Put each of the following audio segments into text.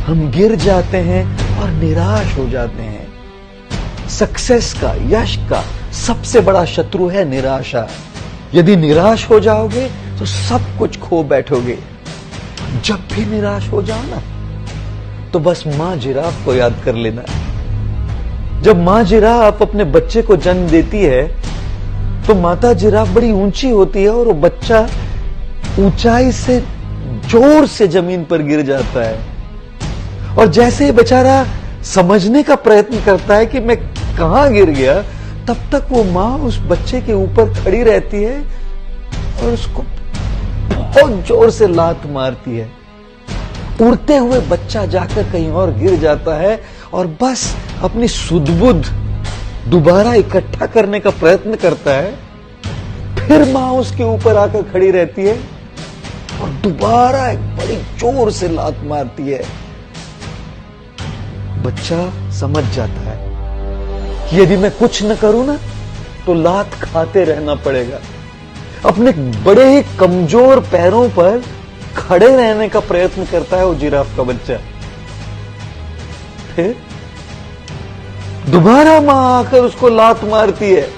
हम गिर जाते हैं और निराश हो जाते हैं। सक्सेस का, यश का सबसे बड़ा शत्रु है निराशा। यदि निराश हो जाओगे तो सब कुछ खो बैठोगे। जब भी निराश हो जाओ ना, तो बस मां जिराफ को याद कर लेना। जब मां जिराफ अपने बच्चे को जन्म देती है तो माता जिराफ बड़ी ऊंची होती है और वो बच्चा ऊंचाई से जोर से जमीन पर गिर जाता है। और जैसे ही बेचारा समझने का प्रयत्न करता है कि मैं कहां गिर गया, तब तक वो मां उस बच्चे के ऊपर खड़ी रहती है और उसको बहुत जोर से लात मारती है। उड़ते हुए बच्चा जाकर कहीं और गिर जाता है और बस अपनी सुध-बुध दोबारा इकट्ठा करने का प्रयत्न करता है। फिर मां उसके ऊपर आकर खड़ी रहती है और दोबारा एक बड़ी जोर से लात मारती है। बच्चा समझ जाता है कि यदि मैं कुछ न करूं ना, तो लात खाते रहना पड़ेगा। अपने बड़े ही कमजोर पैरों पर खड़े रहने का प्रयत्न करता है वो जिराफ का बच्चा। फिर दोबारा मां आकर उसको लात मारती है।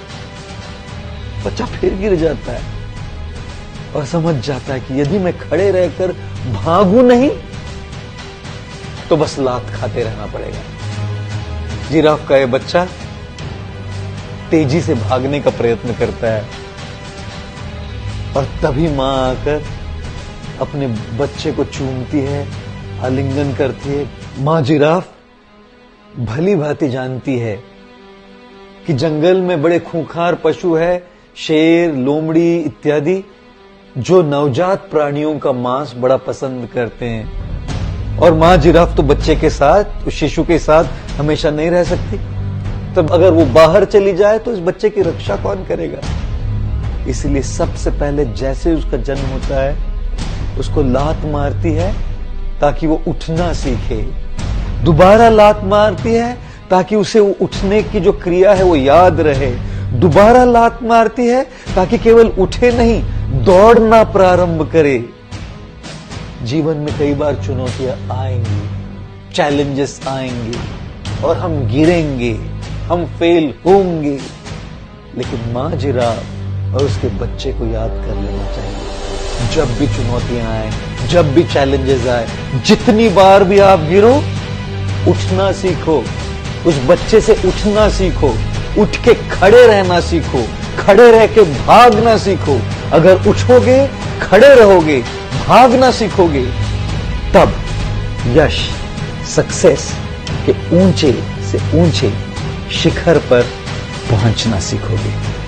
बच्चा फिर गिर जाता है और समझ जाता है कि यदि मैं खड़े रहकर भागूं नहीं, तो बस लात खाते रहना पड़ेगा। जिराफ का ये बच्चा तेजी से भागने का प्रयत्न करता है और तभी मां आकर अपने बच्चे को चूमती है, आलिंगन करती है। मां जिराफ भली भांति जानती है कि जंगल में बड़े खूंखार पशु है, शेर, लोमड़ी इत्यादि, जो नवजात प्राणियों का मांस बड़ा पसंद करते हैं। और मां जिराफ तो बच्चे के साथ, उस शिशु के साथ हमेशा नहीं रह सकती। तब अगर वो बाहर चली जाए तो इस बच्चे की रक्षा कौन करेगा? इसलिए सबसे पहले जैसे उसका जन्म होता है, उसको लात मारती है ताकि वो उठना सीखे। दोबारा लात मारती है ताकि उसे वो उठने की जो क्रिया है वो याद रहे। दोबारा लात मारती है ताकि केवल उठे नहीं, दौड़ना प्रारंभ करे। जीवन में कई बार चुनौतियां आएंगी, चैलेंजेस आएंगे और हम गिरेंगे, हम फेल होंगे, लेकिन मां जिराफ और उसके बच्चे को याद कर लेना चाहिए। जब भी चुनौतियां आए, जब भी चैलेंजेस आए, जितनी बार भी आप गिरो, उठना सीखो। उस बच्चे से उठना सीखो, उठ के खड़े रहना सीखो, खड़े रह के भागना सीखो। अगर उठोगे, खड़े रहोगे, भागना सीखोगे, तब यश, सक्सेस के ऊंचे से ऊंचे शिखर पर पहुंचना सीखोगे।